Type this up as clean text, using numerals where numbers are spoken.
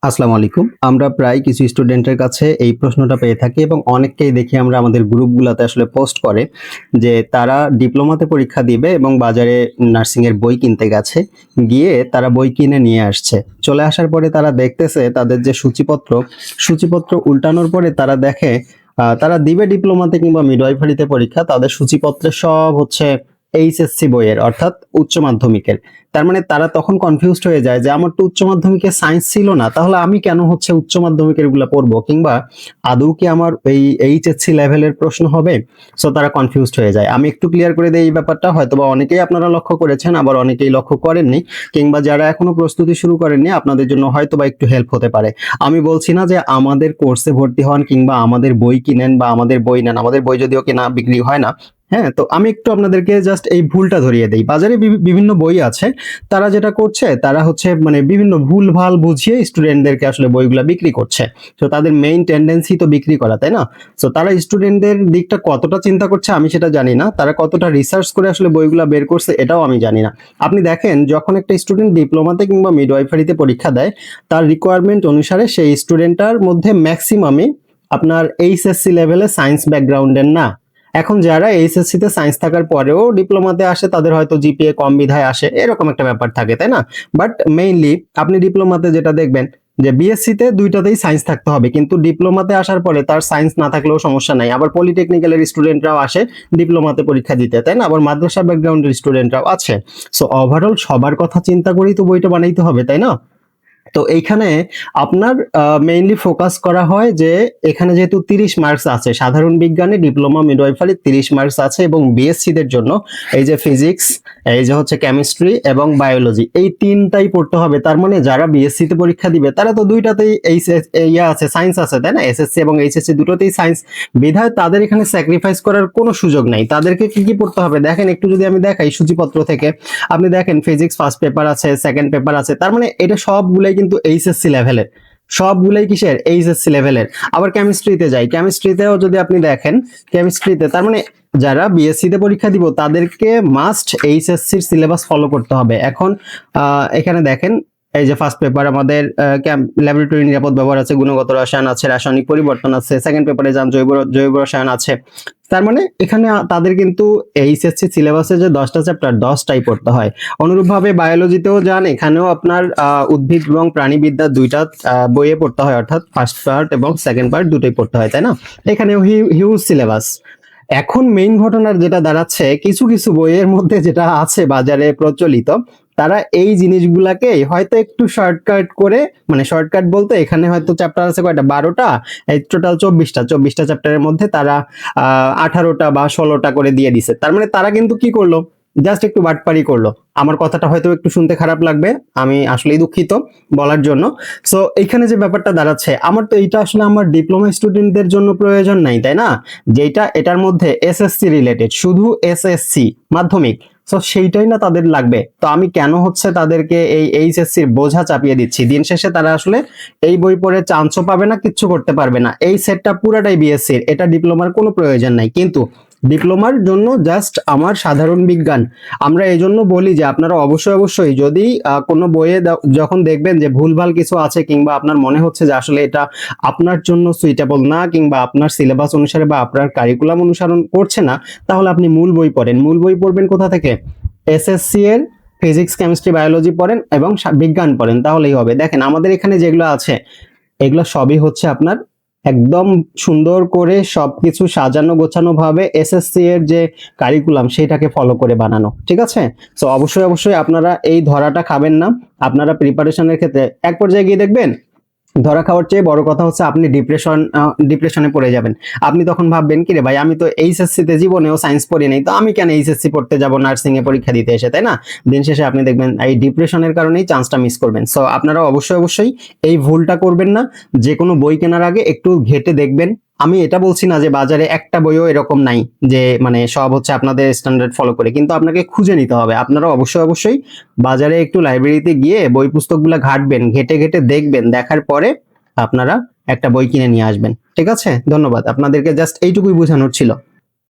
আসসালামু আলাইকুম। আমরা প্রায় কিছু স্টুডেন্টের কাছে এই প্রশ্নটা পেয়ে থাকি এবং অনেককেই দেখি আমরা আমাদের গ্রুপগুলাতে আসলে পোস্ট করে যে তারা ডিপ্লোমাতে পরীক্ষা দিবে এবং বাজারে নার্সিং এর বই কিনতে গেছে। গিয়ে তারা বই কিনে নিয়ে আসছে। চলে আসার পরে তারা দেখতেছে তাদের যে সূচিপত্র উল্টানোর পরে তারা দেখে তারা দিবে ডিপ্লোমাতে কিংবা মিডওয়াইফারিতে পরীক্ষা, তাদের সূচিপত্রে সব হচ্ছে এইচএসসি বইয়ের অর্থাৎ উচ্চ মাধ্যমিকের। তার মানে তারা তখন কনফিউজড হয়ে যায় যে আমার তো উচ্চ মাধ্যমিকে সায়েন্স ছিল না, তাহলে আমি কেন হচ্ছে উচ্চ মাধ্যমিকের গুলা পড়বো, কিংবা আদৌ কি আমার এই এইচএসসি লেভেলের প্রশ্ন হবে। সো তারা কনফিউজড হয়ে যায়। আমি একটু ক্লিয়ার করে দেই এই ব্যাপারটা, হয়তোবা অনেকেই আপনারা লক্ষ্য করেছেন, আবার অনেকেই লক্ষ্য করেননি, কিংবা যারা এখনো প্রস্তুতি শুরু করেননি আপনাদের জন্য হয়তোবা একটু হেল্প হতে পারে। আমি বলছি না যে আমাদের কোর্সে ভর্তি হন কিংবা আমাদের বই কিনেন বা আমাদের বই নেন, আমাদের বই যদিও কেনা বিক্রি হয় না। হ্যাঁ, তো আমি একটু আপনাদেরকে জাস্ট এই ভুলটা ধরিয়ে দেই। বাজারে বিভিন্ন বই আছে, তারা যেটা করছে তারা হচ্ছে মানে বিভিন্ন ভুলভাল বুঝিয়ে স্টুডেন্টদেরকে আসলে বইগুলা বিক্রি করছে। তো তাদের মেইন টেন্ডেন্সি তো বিক্রি করা, তাই না? তো তারা স্টুডেন্টদের দিকটা কতটা চিন্তা করছে আমি সেটা জানি না, তারা কতটা রিসার্চ করে আসলে বইগুলা বের করছে এটাও আমি জানি না। আপনি দেখেন, যখন একটা স্টুডেন্ট ডিপ্লোমাতে কিংবা মিডওয়াইফারিতে পরীক্ষা দেয়, তার রিকোয়ারমেন্ট অনুসারে সেই স্টুডেন্টটার মধ্যে ম্যাক্সিমামই আপনার এইচএসসি লেভেলে সায়েন্স ব্যাকগ্রাউন্ডের না। এখন যারা এইচএসসি তে সায়েন্স থাকার পরেও ডিপ্লোমাতে আসে, তাদের হয়তো জিপিএ কম বিধায় আসে, এরকম একটা ব্যাপার থাকে, তাই না? বাট মেইনলি আপনি ডিপ্লোমাতে যেটা দেখবেন যে বিএসসি তে দুইটাতেই সায়েন্স থাকতে হবে, কিন্তু ডিপ্লোমাতে আসার পরে তার সায়েন্স না থাকলেও সমস্যা নাই। আবার পলিটেকনিক্যালের স্টুডেন্টরাও আসে ডিপ্লোমাতে পরীক্ষা দিতে, তাই না? আবার মাদ্রাসা ব্যাকগ্রাউন্ডের স্টুডেন্টরাও আছে। সো ওভারঅল সবার কথা চিন্তা করেই তো বইটা বানাইতে হবে, তাই না? তো এইখানে আপনার মেইনলি ফোকাস করা হয় যে এখানে যেহেতু 30 মার্কস আছে, সাধারণ বিজ্ঞানে ডিপ্লোমা মিডওয়াইফারি 30 মার্কস আছে, এবং বিএসসি দের জন্য এই যে ফিজিক্স, এই যে হচ্ছে কেমিস্ট্রি এবং বায়োলজি, এই তিনটাই পড়তে হবে। তার মানে যারা বিএসসি তে পরীক্ষা দিবে তারা তো দুইটাতেই ইয়া আছে, সায়েন্স আছে, তাই না? এসএসসি এবং এইচএসসি দুটোতেই সায়েন্স বিধায় তাদের এখানে স্যাক্রিফাইস করার কোনো সুযোগ নাই। তাদেরকে কি কি পড়তে হবে দেখেন একটু, যদি আমি দেখাই সূচিপত্র থেকে, আপনি দেখেন ফিজিক্স ফার্স্ট পেপার আছে, সেকেন্ড পেপার আছে, তার মানে এটা সবগুলাই কিন্তু এইচএসসি লেভেলের, সবগুলাই কিসের? এইচএসসি লেভেলের। আবার কেমিস্ট্রিতে যাই, কেমিস্ট্রিতেও যদি আপনি দেখেন, কেমিস্ট্রিতে তার মানে যারা বিএসসি তে পরীক্ষা দিব তাদেরকে মাস্ট এইচএসসির সিলেবাস ফলো করতে হবে। এখন এখানে দেখেন, এই যে ফার্স্ট পেপার আমাদের ল্যাবরেটরি নিরাপদ ব্যবহার আছে, গুণগত রসায়ন আছে, রাসায়নিক পরিবর্তন আছে, সেকেন্ড পেপারে যান জৈব রসায়ন আছে। তার মানে এখানে তাদের কিন্তু এইচএসসি সিলেবাসে যে 10টা চ্যাপ্টার 10টাই পড়তে হয়। অনুরূপভাবে বায়োলজিতেও যান, এখানেও আপনার উদ্ভিদ এবং প্রাণীবিদ্যা দুইটা বইয়ে পড়তে হয়, অর্থাৎ ফার্স্ট পার্ট এবং সেকেন্ড পার্ট দুটোই পড়তে হয়, তাই না? এখানেও হিউজ সিলেবাস। এখন মেইন ঘটনার যেটা দাঁড়াচ্ছে, কিছু কিছু বইয়ের মধ্যে যেটা আছে বাজারে প্রচলিত, তারা এই জিনিসগুলাকে হয়তো একটু শর্টকাট করে, মানে শর্টকাট বলতে এখানে হয়তো চ্যাপ্টার আছে কয়টা, 12টা, এই টোটাল 24টা চ্যাপ্টারের মধ্যে তারা 18টা বা 16টা করে দিয়ে দিছে। তার মানে তারা কিন্তু কি করলো, জাস্ট একটু বাটপারি করলো। আমার কথাটা হয়তো একটু শুনতে খারাপ লাগবে, আমি আসলেই দুঃখিত বলার জন্য। সো এইখানে যে ব্যাপারটা দাঁড়াচ্ছে, আমার তো এইটা আসলে আমার ডিপ্লোমা স্টুডেন্টদের জন্য প্রয়োজন নাই, তাই না? যেটা এটার মধ্যে এসএসসি রিলেটেড, শুধু এসএসসি মাধ্যমিক, সো সেইটাই না তাদের লাগবে। তো আমি কেন হচ্ছে তাদেরকে এই এইচএসসির বোঝা চাপিয়ে দিচ্ছি? দিন শেষে তারা আসলে এই বই পড়ে চান্সও পাবে না, কিচ্ছু করতে পারবে না। এই সেটটা পুরাটাই বিএসসির, এটা ডিপ্লোমার কোনো প্রয়োজন নাই। কিন্তু ডিপ্লোমার জন্য জাস্ট আমার সাধারণ বিজ্ঞান, আমরা এই জন্য বলি যে আপনারা অবশ্যই যদি কোনো বইয়ে যখন দেখবেন যে ভুলভাল কিছু আছে, কিংবা আপনার মনে হচ্ছে যে আসলে এটা আপনার জন্য সুইটেবল না, কিংবা আপনার সিলেবাস অনুসারে বা আপনার কারিকুলাম অনুসরণ করছে না, তাহলে আপনি মূল বই পড়েন। মূল বই পড়বেন কোথা থেকে? এসএসসি এর ফিজিক্স কেমিস্ট্রি বায়োলজি পড়েন এবং বিজ্ঞান পড়েন, তাহলেই হবে। দেখেন আমাদের এখানে যেগুলো আছে এগুলো সবই হচ্ছে আপনার একদম সুন্দর করে সবকিছু সাজানো গোছানো ভাবে এসএসসি এর যে কারিকুলাম সেটাকে ফলো করে বানানো, ঠিক আছে? সো অবশ্যই আপনারা এই ধরাটা খাবেন না। আপনারা প্রিপারেশনের ক্ষেত্রে এক পর্যায়ে গিয়ে দেখবেন ধরা খাওয়ার চেয়ে বড় কথা হচ্ছে আপনি ডিপ্রেশনে পড়ে যাবেন। আপনি তখন ভাববেন কি রে ভাই, আমি তো এইচএসসি তে জীবনেও সায়েন্স পড়ি নাই, তো আমি কেন এইচএসসি পড়তে যাব নার্সিং এ পরীক্ষা দিতে এসে, তাই না? দিন শেষে আপনি দেখবেন এই ডিপ্রেশনের কারণেই চান্সটা মিস করবেন। সো আপনারা অবশ্যই এই ভুলটা করবেন না। যে কোনো বই কেনার আগে একটু ঘেটে দেখবেন। আমি এটা বলছি না যে বাজারে একটা বইও এরকম নাই যে মানে সব হচ্ছে আপনাদের স্ট্যান্ডার্ড ফলো করে, কিন্তু আপনাকে খুঁজে নিতে হবে। আপনারা অবশ্যই বাজারে একটু লাইব্রেরিতে গিয়ে বই পুস্তকগুলো ঘাটবেন, ঘেটে ঘেটে দেখবেন, দেখার পরে আপনারা একটা বই কিনে নিয়ে আসবেন, ঠিক আছে? ধন্যবাদ, আপনাদেরকে জাস্ট এইটুকুই বোঝানোর ছিল।